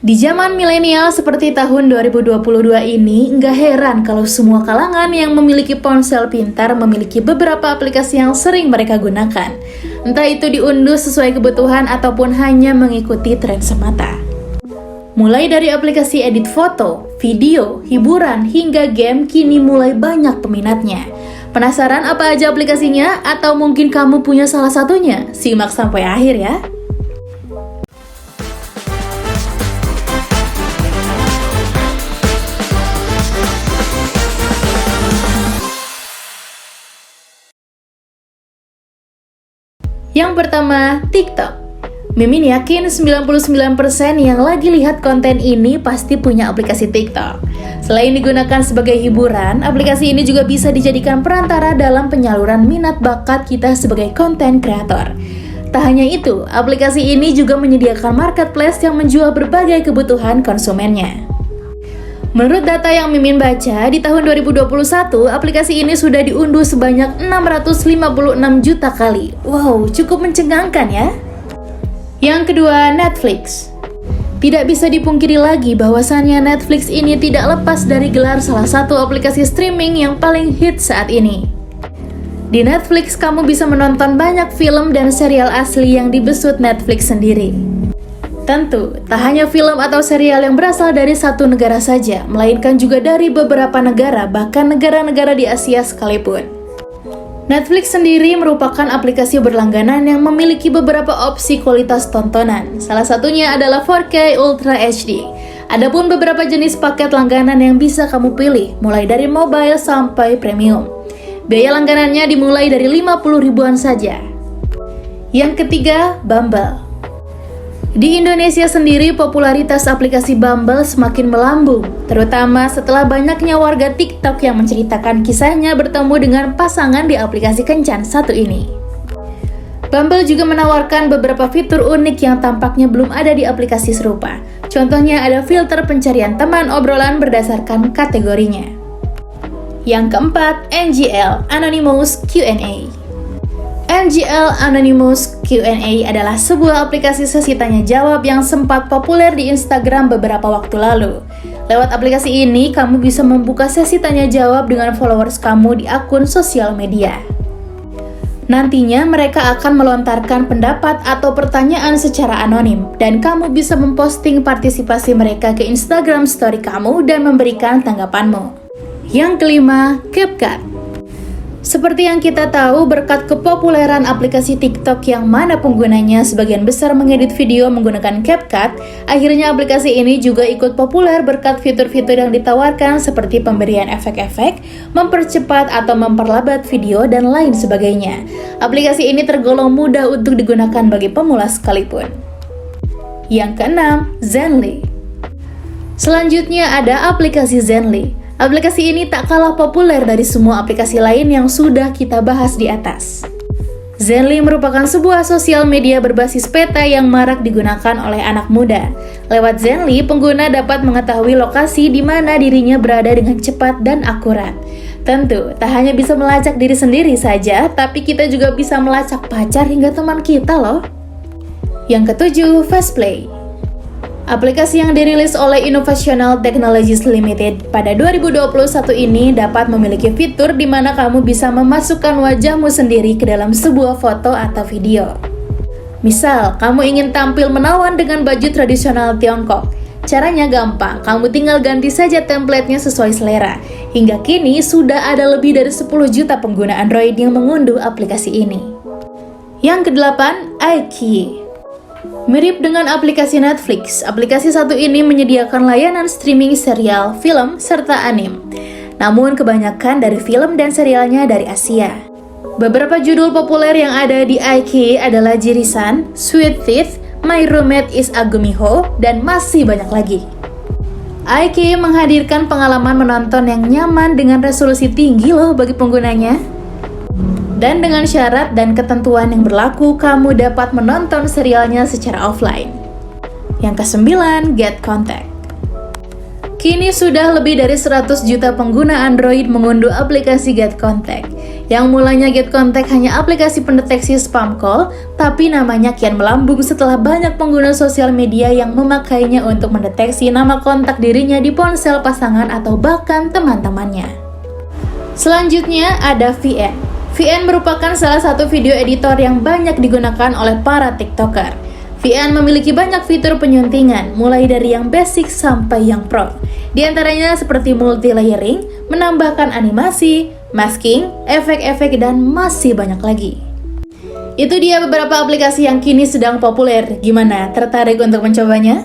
Di zaman milenial seperti tahun 2022 ini, nggak heran kalau semua kalangan yang memiliki ponsel pintar memiliki beberapa aplikasi yang sering mereka gunakan. Entah itu diunduh sesuai kebutuhan ataupun hanya mengikuti tren semata. Mulai dari aplikasi edit foto, video, hiburan, hingga game kini mulai banyak peminatnya. Penasaran apa aja aplikasinya? Atau mungkin kamu punya salah satunya? Simak sampai akhir ya! Yang pertama, TikTok. Mimin yakin 99% yang lagi lihat konten ini pasti punya aplikasi TikTok. Selain digunakan sebagai hiburan, aplikasi ini juga bisa dijadikan perantara dalam penyaluran minat bakat kita sebagai konten kreator. Tak hanya itu, aplikasi ini juga menyediakan marketplace yang menjual berbagai kebutuhan konsumennya. Menurut data yang Mimin baca, di tahun 2021, aplikasi ini sudah diunduh sebanyak 656 juta kali. Wow, cukup mencengangkan ya. Yang kedua, Netflix. Tidak bisa dipungkiri lagi bahwasannya Netflix ini tidak lepas dari gelar salah satu aplikasi streaming yang paling hit saat ini. Di Netflix, kamu bisa menonton banyak film dan serial asli yang dibesut Netflix sendiri. Tentu, tak hanya film atau serial yang berasal dari satu negara saja, melainkan juga dari beberapa negara, bahkan negara-negara di Asia sekalipun. Netflix sendiri merupakan aplikasi berlangganan yang memiliki beberapa opsi kualitas tontonan. Salah satunya adalah 4K Ultra HD. Adapun beberapa jenis paket langganan yang bisa kamu pilih, mulai dari mobile sampai premium. Biaya langganannya dimulai dari 50 ribuan saja. Yang ketiga, Bumble. Di Indonesia sendiri, popularitas aplikasi Bumble semakin melambung, terutama setelah banyaknya warga TikTok yang menceritakan kisahnya bertemu dengan pasangan di aplikasi kencan satu ini. Bumble juga menawarkan beberapa fitur unik yang tampaknya belum ada di aplikasi serupa. Contohnya ada filter pencarian teman obrolan berdasarkan kategorinya. Yang keempat, NGL Anonymous Q&A. NGL Anonymous Q&A adalah sebuah aplikasi sesi tanya-jawab yang sempat populer di Instagram beberapa waktu lalu. Lewat aplikasi ini, kamu bisa membuka sesi tanya-jawab dengan followers kamu di akun sosial media. Nantinya, mereka akan melontarkan pendapat atau pertanyaan secara anonim, dan kamu bisa memposting partisipasi mereka ke Instagram story kamu dan memberikan tanggapanmu. Yang kelima, CapCut. Seperti yang kita tahu, berkat kepopuleran aplikasi TikTok yang mana penggunanya sebagian besar mengedit video menggunakan CapCut, akhirnya aplikasi ini juga ikut populer berkat fitur-fitur yang ditawarkan seperti pemberian efek-efek, mempercepat atau memperlambat video, dan lain sebagainya. Aplikasi ini tergolong mudah untuk digunakan bagi pemula sekalipun. Yang keenam, Zenly. Selanjutnya ada aplikasi Zenly. Aplikasi ini tak kalah populer dari semua aplikasi lain yang sudah kita bahas di atas. Zenly merupakan sebuah sosial media berbasis peta yang marak digunakan oleh anak muda. Lewat Zenly, pengguna dapat mengetahui lokasi di mana dirinya berada dengan cepat dan akurat. Tentu, tak hanya bisa melacak diri sendiri saja, tapi kita juga bisa melacak pacar hingga teman kita loh. Yang ketujuh, Fastplay. Aplikasi yang dirilis oleh Innovational Technologies Limited pada 2021 ini dapat memiliki fitur di mana kamu bisa memasukkan wajahmu sendiri ke dalam sebuah foto atau video. Misal, kamu ingin tampil menawan dengan baju tradisional Tiongkok. Caranya gampang, kamu tinggal ganti saja template-nya sesuai selera. Hingga kini sudah ada lebih dari 10 juta pengguna Android yang mengunduh aplikasi ini. Yang kedelapan, iQIYI. Mirip dengan aplikasi Netflix, aplikasi satu ini menyediakan layanan streaming serial, film, serta anime. Namun kebanyakan dari film dan serialnya dari Asia. Beberapa judul populer yang ada di iQIYI adalah Jirisan, Sweet Teeth, My Roommate is a Gumiho, dan masih banyak lagi. iQIYI menghadirkan pengalaman menonton yang nyaman dengan resolusi tinggi loh bagi penggunanya. Dan dengan syarat dan ketentuan yang berlaku, kamu dapat menonton serialnya secara offline. Yang kesembilan, Get Contact. Kini sudah lebih dari 100 juta pengguna Android mengunduh aplikasi Get Contact. Yang mulanya Get Contact hanya aplikasi pendeteksi spam call, tapi namanya kian melambung setelah banyak pengguna sosial media yang memakainya untuk mendeteksi nama kontak dirinya di ponsel pasangan atau bahkan teman-temannya. Selanjutnya ada VN. VN merupakan salah satu video editor yang banyak digunakan oleh para TikToker. VN memiliki banyak fitur penyuntingan, mulai dari yang basic sampai yang pro. Di antaranya seperti multi-layering, menambahkan animasi, masking, efek-efek, dan masih banyak lagi. Itu dia beberapa aplikasi yang kini sedang populer. Gimana, tertarik untuk mencobanya?